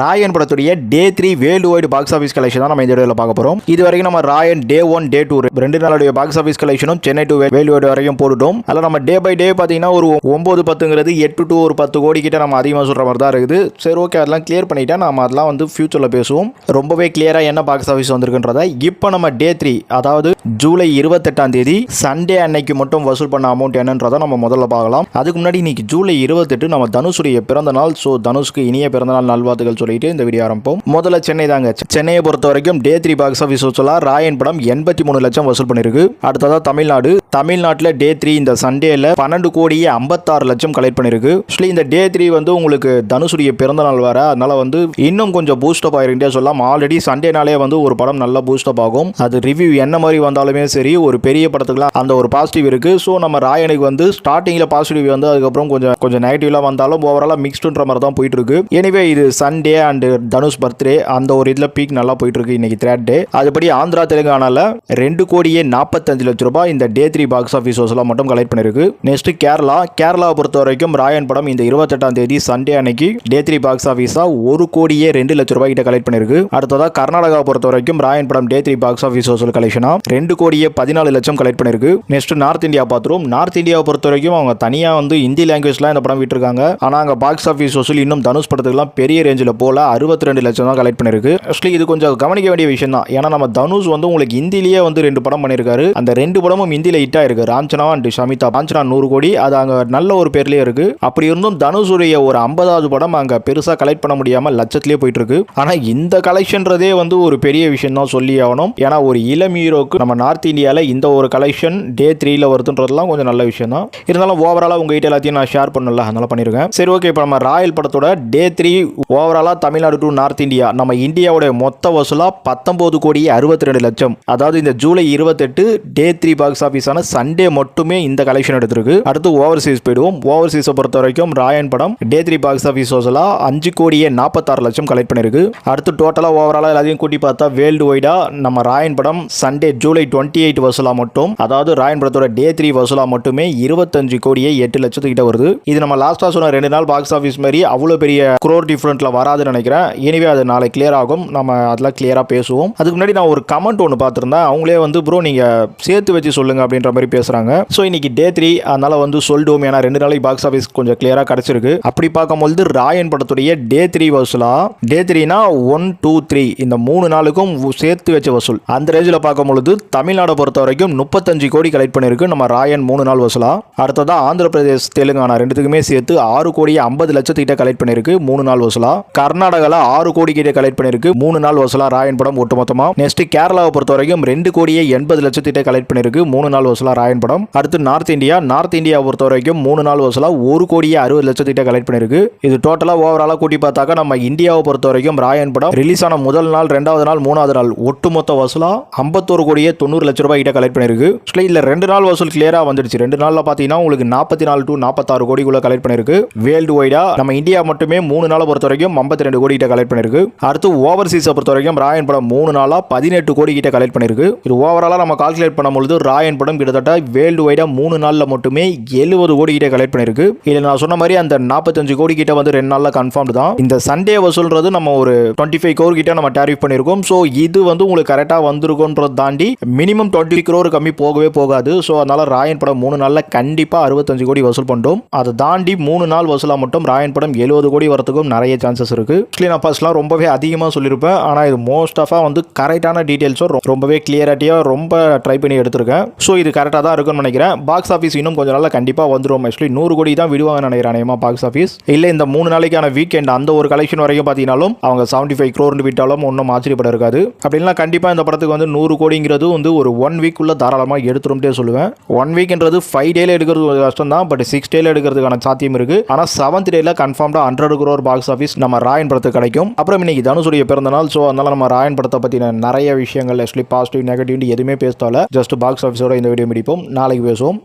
ராயன் படத்துடைய டே 3 world wide box office collection தான் நம்ம இந்த வீடியோவில் பார்க்க போகிறோம். இது வரைக்கும் நம்ம ராயன் டே 1 டே 2 ரெண்டு நாளுடைய பாக்ஸ் ஆஃபீஸ் கலெக்ஷனும் சென்னை டு வேர்ல்டு வைடு வரைக்கும் போட்டுட்டோம். அதில் நம்ம டே பை டே பார்த்தீங்கன்னா ஒரு 9-10ங்கிறது 8 to ஒரு 10 கோடி கிட்ட நம்ம அதிகமாக சொல்கிற மாதிரி தான் இருக்குது. சரி, ஓகே, அதெல்லாம் கிளியர் பண்ணிட்டா நம்ம அதெல்லாம் வந்து ஃபியூச்சரில் பேசுவோம். ரொம்பவே கிளியராக என்ன பாக்ஸ் ஆஃபீஸ் வந்திருக்குன்றத இப்போ நம்ம டே 3 அதாவது ஜூலை 28ஆம் தேதி சண்டே அன்னைக்கு மட்டும் வசூல் பண்ண அமௌண்ட் என்னன்றதை நம்ம முதல்ல பார்க்கலாம். அதுக்கு முன்னாடி இன்னைக்கு ஜூலை 28 நம்ம தனுஷுடைய பிறந்த நாள். ஸோ தனுஷ்க்கு இனிய பிறந்தநாள் நல்வாழ்த்துக்கள் சொல்லிட்டு இந்த வீடியோ ஆரம்பிப்போம். முதல்ல சென்னை தாங்க. சென்னையை பொறுத்த வரைக்கும் டே 3 பாக்ஸ் ஆஃபீஸ் வசூலா ராயன் படம் 83 லட்சம் வசூல் பண்ணிருக்கு. அடுத்ததா தமிழ்நாட்டில் டே 3 இந்த சண்டேல 12 கோடியே 56 லட்சம் கலெக்ட் பண்ணிருக்கு. இந்த டே 3 வந்து உங்களுக்கு தனுஷுடைய பிறந்த நாள் வேற, அதனால வந்து இன்னும் கொஞ்சம் பூஸ்டப் ஆயிருந்தே சொல்லலாம். ஆல்ரெடி சண்டேனாலே வந்து ஒரு படம் நல்லா பூஸ்டப் ஆகும். அது ரிவ்யூ என்ன மாதிரி வந்தாலுமே சரி, ஒரு பெரிய படத்துக்குலாம் அந்த ஒரு பாசிட்டிவ் இருக்கு. ஸோ நம்ம ராயனுக்கு வந்து ஸ்டார்டிங்ல பாசிட்டிவ் வந்து அதுக்கப்புறம் கொஞ்சம் நெகட்டிவ்லாம் வந்தாலும் ஓவராலா மிக்ஸ்டுன்ற மாதிரி தான் போயிட்டு இருக்கு. எனிவே இது சண்டே அண்ட் தனுஷ் பர்த்டே அந்த ஒரு இதுல பீக் நல்லா போயிட்டு இருக்கு இன்னைக்கு தேர்ட் டே. அதுபடி ஆந்திரா தெலுங்கானால 2 கோடியே 45 லட்சம் ரூபாய் இந்த டே 3 பாக்ஸ் ஆஃபீஸ் வசூலா மட்டும் கலெக்ட் பண்ணிருக்கு. நெக்ஸ்ட் கேரளாவை பொறுத்த வரைக்கும் ராயன் படம் இந்த 28ஆம் தேதி சண்டே அன்னைக்கு டே 3 பாக்ஸ் ஆஃபீஸா 1 கோடியே 2 லட்சம் ரூபாய் கிட்ட கலெக்ட் பண்ணிருக்கு. அடுத்ததா கர்நாடகாவை பொறுத்த வரைக்கும் ராயன் படம் டே 3 பாக்ஸ் ஆஃபீஸ் வசூல் கலெக்ஷனா 2 கோடியே 14 லட்சம் கலெக்ட் பண்ணிருக்கு. நெக்ஸ்ட் நார்த் இந்தியா பார்த்துரும். நார்த் இந்தியாவை பொறுத்த வரைக்கும் அவங்க தனியா வந்து இந்தி லாங்குவேஜ்லாம் இந்த படம் விட்டுருக்காங்க. ஆனா அங்க பாக்ஸ் ஆஃபீஸ் வசூல் இன்னும் தனுஷ் படத்துக்குலாம் பெரிய ரேஞ்சில் போல 62 லட்சம் தான் கலெக்ட் பண்ணிருக்கு. ஆக்சுவலி இது கொஞ்சம் கவனிக்க வேண்டிய விஷயம் தான். ஏன்னா நம்ம தனுஷ் வந்து உங்களுக்கு ஹிந்திலேயே வந்து 2 படம் பண்ணியிருக்காரு. அந்த 2 படமும் ஹிந்தியில் ஹிட் ஆயிருக்கு. ராஞ்சனா அண்ட் ஷமிதா. ராஞ்சனா 100 கோடி, அது அங்கே நல்ல ஒரு பேர்லேயே இருக்கு. அப்படி இருந்தும் தனுஷுடைய ஒரு 50வது படம் அங்கே பெருசாக கலெக்ட் பண்ண முடியாமல் லட்சத்திலே போயிட்டு இருக்கு. ஆனால் இந்த கலெக்ஷன்றதே வந்து ஒரு பெரிய விஷயம் தான் சொல்லி ஆகணும். ஏன்னா ஒரு இளம் ஹீரோக்கு நம்ம நார்த் இந்தியாவில் இந்த ஒரு கலெக்ஷன் டே 3ல வருதுன்றதுலாம் கொஞ்சம் நல்ல விஷயம் தான். இருந்தாலும் ஓவராலாக உங்ககிட்ட எல்லாத்தையும் நான் ஷேர் பண்ணல, அதனால பண்ணியிருக்கேன். சரி, ஓகே, இப்போ நம்ம ராயல் படத்தோட டே 3 ஓவராலா தமிழ்நாடு டு நார்த் இந்தியா நம்ம இந்தியாவோட மொத்த வசூலா 19 கோடி 62 லட்சம். அதாவது இந்த ஜூலை 28 டே 3 பாக்ஸ் ஆஃபீஸான சண்டே மட்டுமே இந்த கலெக்ஷன் எடுத்திருக்கு. அடுத்து ஓவர்சீஸ் போயிடுவோம். ஓவர்சீஸை பொறுத்த வரைக்கும் ராயன் படம் டே 3 பாக்ஸ் ஆஃபீஸ் வசூலா 5 கோடியே 46 லட்சம் கலெக்ட் பண்ணிருக்கு. அடுத்து டோட்டலா ஓவராலா எல்லாத்தையும் கூட்டி பார்த்தா வேர்ல்டு வைடா நம்ம ராயன் படம் சண்டே ஜூலை 28 வசூலா மட்டும், அதாவது ராயன் படத்தோட டே 3 வசூலா மட்டுமே 25 கோடியே 8 லட்சத்துக்கிட்ட வருது. இது நம்ம லாஸ்டா சொன்ன 2 நாள் பாக்ஸ் ஆஃபீஸ் மாதிரி அவ்வளோ பெரிய க்ரோர் டிஃபரன்ட்ல வராதுன்னு நினைக்கிறேன். எனவே அது நாளை கிளியர் ஆகும். நம்ம அதெல்லாம் கிளியரா பேசுவோம். அதுக்கு முன்னாடி நான் ஒரு கமெண்ட் ஒன்று பார்த்துருந்தேன். அவங்களே வந்து ப்ரோ நீங்க சேர்த்து வச்சு சொல்லுங்க அப்படின்ற மாதிரி பேசுறாங்க. ஸோ இன்னைக்கு டே 3 அதனால வந்து சொல்லிடுவோம். ஏன்னா 2 நாளைக்கு பாக்ஸ் ஆஃபீஸ் கொஞ்சம் கிளியரா கிடைச்சிருக்கு. அப்படி பார்க்கும்போது ராயன் படத்துடைய டே 3 வசூலா டே 3னா 1, 2, 3 இந்த 3 நாளுக்கும் சேர்த்து வச்ச வசூல் அந்த ரேஞ்சில் பார்க்கும்பொழுது தமிழ்நாடு பொறுத்த வரைக்கும் 35 கோடி கலெக்ட் பண்ணிருக்கு நம்ம ராயன் 3 நாள் வசூலா. அடுத்ததா ஆந்திர பிரதேஷ் தெலுங்கானா ரெண்டுத்துக்குமே சேர்த்து 6 கோடி 50 லட்சத்திட்ட கலெக்ட் பண்ணிருக்கு 3 நாள் வசூலா. கர்நாடகால 6 கோடி கிட்ட கலெக்ட் பண்ணிருக்கு 3 நாள் வசூலா ராயன் படம் ஒட்டுமொத்தமா. நெக்ஸ்ட் கேரளாவை பொறுத்த வரைக்கும் 2 கோடியே 80 லட்சத்திட்ட கலெக்ட் பண்ணிருக்கு 3 நாள் வசூலா ராயன் படம். அடுத்து நார்த் இந்தியா பொறுத்த வரைக்கும் 3 நாள் வசூலா 1 கோடியே 60 லட்சத்திட்ட கலெக்ட் பண்ணிருக்கு. இது டோட்டலா ஓவராலா கூட்டி பார்த்தாக்க நம்ம இந்தியாவை பொறுத்த வரைக்கும் ராயன் படம் ரிலீஸ் ஆன முதல் நாள், 2வது நாள், 3வது நாள் ஒட்டுமொத்த வசூலா 51 கோடியே 90 லட்சம் ரூபாய் கிட்ட கலெக்ட் பண்ணிருக்கு. இல்ல 2 நாள் வசூல் கிளியரா வந்துடுச்சு. 2 நாள்ல பாத்தீங்கன்னா உங்களுக்கு 44 to 46 கோடிக்குள்ள கலெக்ட் பண்ணிருக்கு. வேர்ல்டு வைடா நம்ம இந்தியா மட்டுமே 3 நாளை பொறுத்த வரைக்கும் 52 கோடி கிட்ட கலெக்ட் பண்ணிருக்கு. அடுத்து ஓவர்சீஸை பொறுத்த வரைக்கும் ராயன் படம் 3 நாளா 18 கோடி கிட்ட கலெக்ட் பண்ணிருக்கு. இது ஓவராலா நம்ம கால்குலேட் பண்ணும்போது ராயன் படம் கிட்டத்தட்ட வேர்ல்டு வைடா 3 நாள்ல மட்டுமே 70 கோடி கிட்ட கலெக்ட் பண்ணிருக்கு. இதுல நான் சொன்ன மாதிரி அந்த 45 கோடி கிட்ட வந்து 2 நாள்ல கன்ஃபார்ம் தான். இந்த சண்டே வசூல்ன்றது நம்ம ஒரு 25 கோடி கிட்ட நம்ம டாரிஃப் பண்ணிருக்கோம். சோ இது வந்து உங்களுக்கு கரெக்டா வந்திருக்கும்ன்றத தாண்டி மினிமம் 20 crore கம்மி போகவே போகாது. சோ அதனால ராயன் படம் 3 நாள்ல கண்டிப்பா 65 கோடி வசூல் பண்ணிட்டோம். அதை தாண்டி 3 நாள் வசூலா மட்டும் ராயன் படம் 70 கோடி வரதுக்கும் நிறைய சான்சஸ் இருக்கு. நான் ஃபர்ஸ்ட்லாம் ரொம்பவே அதிகமா சொல்லியிருப்பேன். ஆனா இது மோஸ்ட் ஆஃபா வந்து கரெக்டான டீடைல்ஸும் ரொம்பவே கிளியரிட்டியா ரொம்ப ட்ரை பண்ணி எடுத்திருக்கேன். ஸோ இது கரெக்டாக தான் இருக்கும்னு நினைக்கிறேன். பாக்ஸ் ஆஃபீஸ் இன்னும் கொஞ்சம் நாள் கண்டிப்பா வந்துடும். ஆக்சுவலி 100 கோடி தான் விடுவாங்க நினைக்கிறேன் பாக்ஸ் ஆஃபீஸ். இல்ல இந்த 3 நாளைக்கான வீக்கெண்ட் அந்த ஒரு கலெக்ஷன் வரைக்கும் பார்த்தீங்கன்னாலும் அவங்க 75 crore விட்டாலும் ஒன்றும் ஆச்சரியப்பட இருக்காது. அப்படின்னா கண்டிப்பா இந்த படத்துக்கு வந்து 100 கோடிங்கிறது வந்து ஒரு 1 வீக் உள்ள தாராளமாக எடுத்துரும்ட்டே சொல்லுவேன். 1 வீக்ன்றது 5 டேல எடுக்கிறது கஷ்டம் தான். பட் 6 டேல எடுக்கிறதுக்கான சாத்தியம் இருக்கு. ஆனா 7th டேல கன்ஃபார்ம்டா 100 crore பாக்ஸ் ஆஃபீஸ் நம்ம ராயன் படத்துக்கு கிடைக்கும். அப்புறம் இன்னைக்கு தனுஷுடைய பிறந்த நாள். ஸோ அதனால நம்ம ராயன் படத்தை பத்தின நிறைய விஷயங்கள் ஆக்சுவலி பாசிட்டிவ் நெகட்டிவ் எதுவுமே பேசத்தால ஜஸ்ட் பாக்ஸ் ஆஃபீஸோட இந்த வீடியோ முடிப்போம். நாளைக்கு பேசுவோம்.